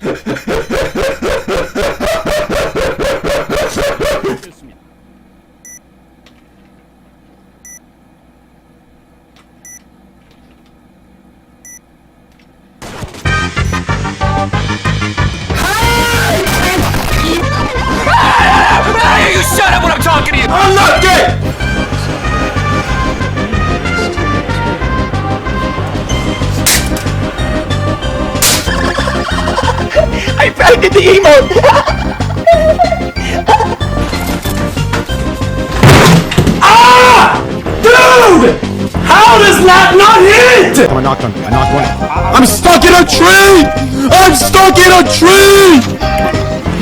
You shut up when I'm talking to you! I'm not gay! I did the emote! Ah! Dude! How does that not hit? I knocked on. I knocked one. I'm stuck in a tree! I'm stuck in a tree!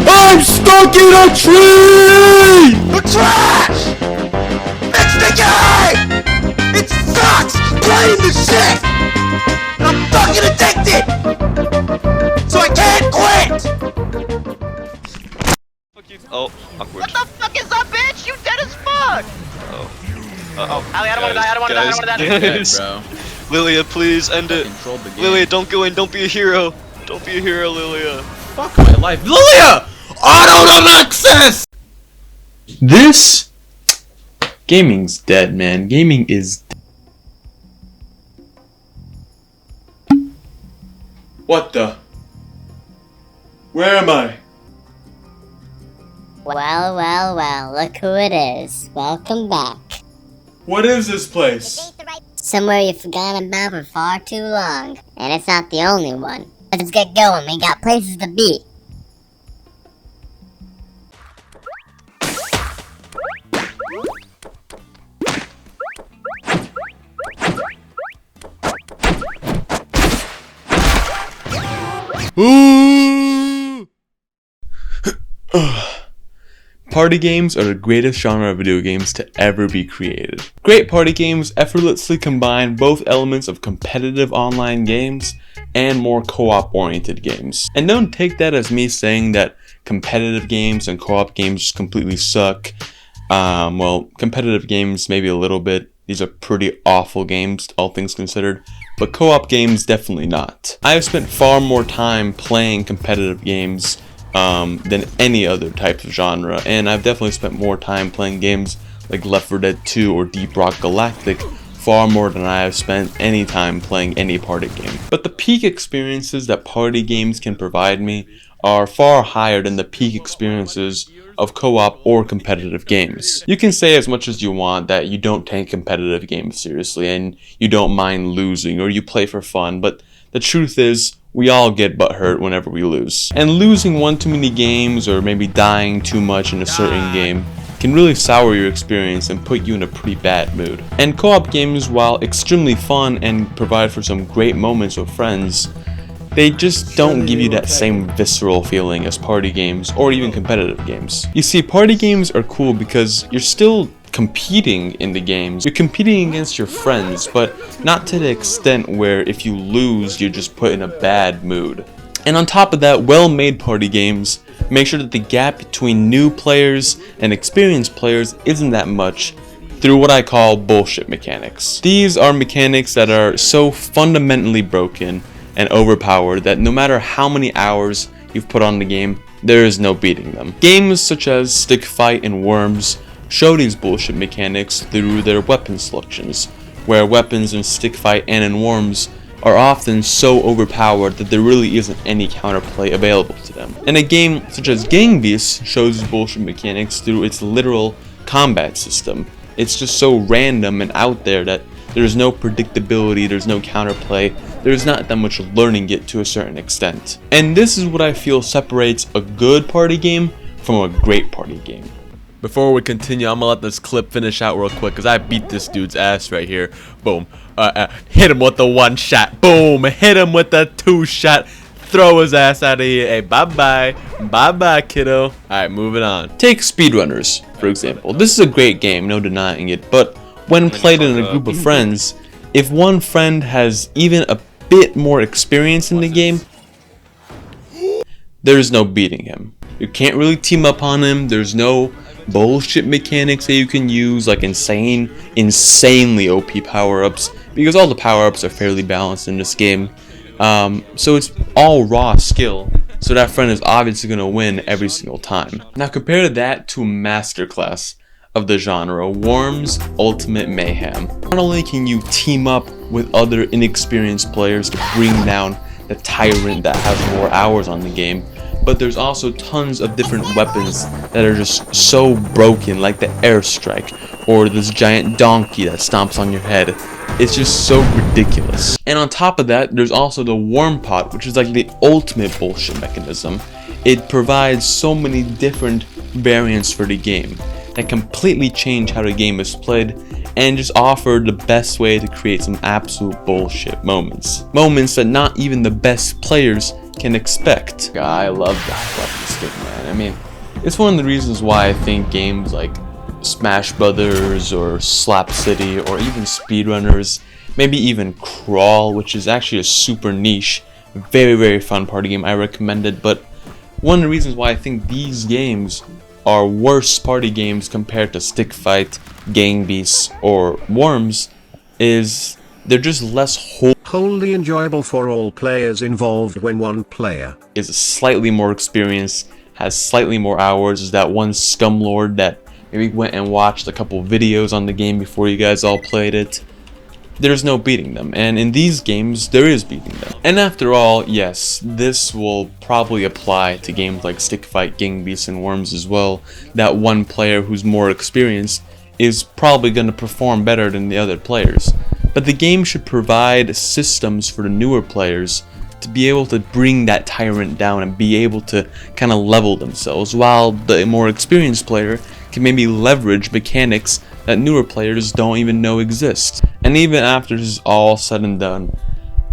I'm stuck in a tree! The trash! It's the game! It sucks playing the shit! I'm fucking addicted! So I can't quit! Oh, awkward. What the fuck is up, bitch? You dead as fuck! Oh, Ali, I don't wanna die, I don't wanna die, I don't wanna die. guys. Bro. Lilia, please end it. Controlled the game. Lilia, don't go in. Don't be a hero. Don't be a hero, Lilia. Fuck my life. Lilia! Auto access! This gaming's dead, man. Gaming is dead. What the? Where am I? Well, well, well, look who it is. Welcome back. What is this place? Somewhere you've forgotten about for far too long. And it's not the only one. Let's get going, we got places to be. Party games are the greatest genre of video games to ever be created. Great party games effortlessly combine both elements of competitive online games and more co-op oriented games. And don't take that as me saying that competitive games and co-op games just completely suck. Well, competitive games maybe a little bit. These are pretty awful games, all things considered. But co-op games, definitely not. I have spent far more time playing competitive games than any other type of genre, and I've definitely spent more time playing games like Left 4 Dead 2 or Deep Rock Galactic far more than I have spent any time playing any party game. But the peak experiences that party games can provide me are far higher than the peak experiences of co-op or competitive games. You can say as much as you want that you don't take competitive games seriously and you don't mind losing or you play for fun, but the truth is, we all get butthurt whenever we lose. And losing one too many games or maybe dying too much in a certain game can really sour your experience and put you in a pretty bad mood. And co-op games, while extremely fun and provide for some great moments with friends, they just don't give you that same visceral feeling as party games or even competitive games. You see, party games are cool because you're still competing in the games. You're competing against your friends, but not to the extent where if you lose, you're just put in a bad mood. And on top of that, well-made party games make sure that the gap between new players and experienced players isn't that much through what I call bullshit mechanics. These are mechanics that are so fundamentally broken and overpowered that no matter how many hours you've put on the game, there is no beating them. Games such as Stick Fight and Worms show these bullshit mechanics through their weapon selections, where weapons in Stick Fight and in Worms are often so overpowered that there really isn't any counterplay available to them. And a game such as Gang Beasts shows these bullshit mechanics through its literal combat system. It's just so random and out there that there's no predictability, there's no counterplay, there's not that much learning it to a certain extent. And this is what I feel separates a good party game from a great party game. Before we continue, I'm gonna let this clip finish out real quick because I beat this dude's ass right here. Boom. Hit him with the one shot. Boom. Hit him with the two shot. Throw his ass out of here. Hey, bye-bye. Bye-bye, kiddo. Alright, moving on. Take Speedrunners, for example. This is a great game, no denying it, but when played in a group of friends, if one friend has even a bit more experience in the game, there's no beating him. You can't really team up on him. There's no bullshit mechanics that you can use, like insanely OP power-ups, because all the power-ups are fairly balanced in this game. So it's all raw skill so that friend is obviously going to win every single time. Now compare that to a masterclass of the genre, Worms Ultimate Mayhem. Not only can you team up with other inexperienced players to bring down the tyrant that has more hours on the game, but there's also tons of different weapons that are just so broken, like the airstrike or this giant donkey that stomps on your head. It's just so ridiculous. And on top of that, there's also the worm pot, which is like the ultimate bullshit mechanism. It provides so many different variants for the game that completely change how the game is played and just offer the best way to create some absolute bullshit moments. Moments that not even the best players can expect. I love this game, man. I mean, it's one of the reasons why I think games like Smash Brothers or Slap City or even Speedrunners, maybe even Crawl, which is actually a super niche, very fun party game, I recommend it. But one of the reasons why I think these games are worse party games compared to Stick Fight, Gang Beasts, or Worms is they're just less wholly enjoyable for all players involved. When one player is slightly more experienced, has slightly more hours, is that one scumlord that maybe went and watched a couple videos on the game before you guys all played it. There's no beating them, and in these games there is beating them. And after all, yes, this will probably apply to games like Stick Fight, Gang Beasts, and Worms as well. That one player who's more experienced is probably going to perform better than the other players. But the game should provide systems for the newer players to be able to bring that tyrant down and be able to kind of level themselves, while the more experienced player can maybe leverage mechanics that newer players don't even know exist. And even after this is all said and done,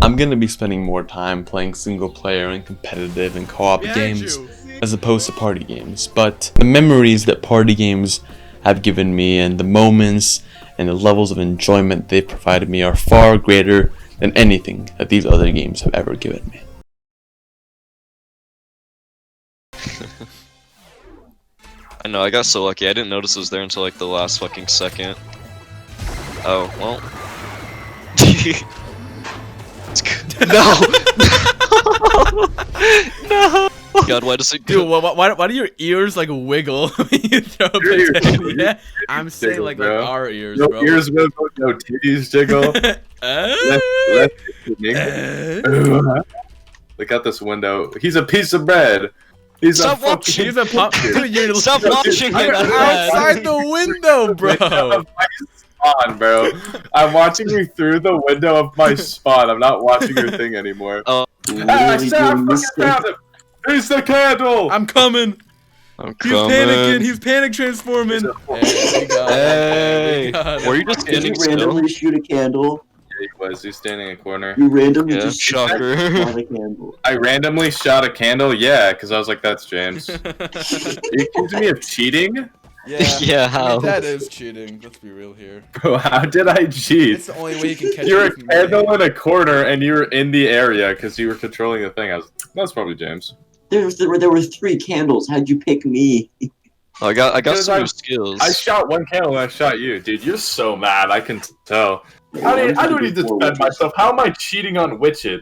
I'm going to be spending more time playing single player and competitive and co-op games as opposed to party games. But the memories that party games have given me and the moments and the levels of enjoyment they've provided me are far greater than anything that these other games have ever given me. I know, I got so lucky. I didn't notice it was there until like the last fucking second. Oh, well. It's good. No! No! God, why does it go? Dude, why do your ears like wiggle when you throw a potato? Yeah, I'm saying like our ears, bro. Ears wiggle, no titties jiggle. Look out this window. He's a piece of bread. He's Stop a fucking... He's a pump. Dude, you're Stop watching him. You're outside the window, bro. Spawn, bro. I'm watching you through the window of my spawn. I'm not watching your thing anymore. Oh. I fucking found him. Here's the candle. I'm coming. I'm He's coming. panicking. He's panic transforming. Hey, were you just Did you getting still? randomly shoot a candle? Yeah, he was. He's standing in a corner. You randomly Yeah, just shocker. shot a candle. I randomly shot a candle. Yeah, because I was like, that's James. Are you accusing me of cheating? Yeah, how? That is cheating. Let's be real here. Bro, how did I cheat? It's the only way you can catch You're me a from candle in a corner and you were in the area because you were controlling the thing. That's probably James. There were 3 candles. How'd you pick me? Oh, I got Because some new skills. I shot one candle and I shot you. Dude, you're so mad. I can tell. I don't need to defend myself. How am I cheating on Witchit?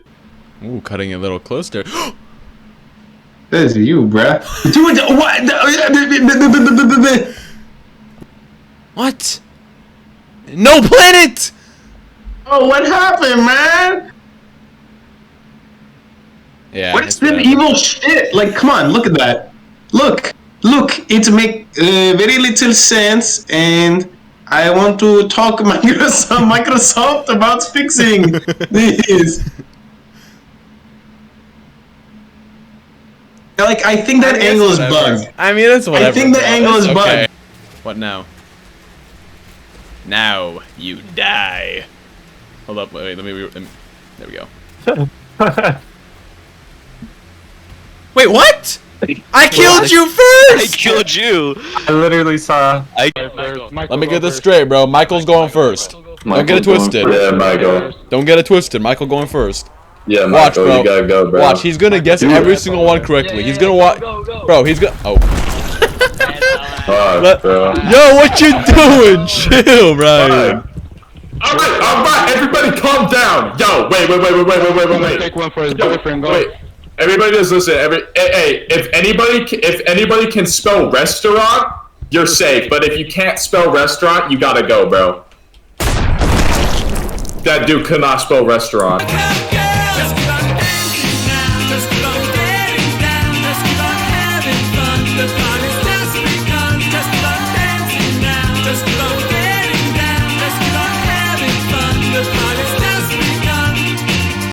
Ooh, cutting it a little closer. That is you, bruh. Dude, what? What? No planet! Oh, what happened, man? Yeah. What's this evil shit? Like, come on, look at that. Look, it makes very little sense, and I want to talk Microsoft about fixing this. Like, I think that angle is bugged. I mean, it's whatever. I think the angle is bugged. What now? Now you die. Hold up, wait, let me there we go. Wait, what? I killed you I first! killed you! I literally saw. Let me get this straight, bro. Michael's going first. Don't get it twisted. Yeah, Michael. Don't get it twisted. Michael going first. Yeah, Watch, Michael, bro. you gotta go, bro. Watch, he's gonna guess every single one correctly. He's gonna watch. Bro, he's gonna. Oh. Fuck, bro. Yo, what you doing? Chill, Ryan. Alright, everybody calm down. Yo, wait. Take one for his boyfriend, go. Wait. Everybody just listen. Hey, if anybody can spell restaurant, you're safe. But if you can't spell restaurant, you gotta go, bro. That dude could not spell restaurant.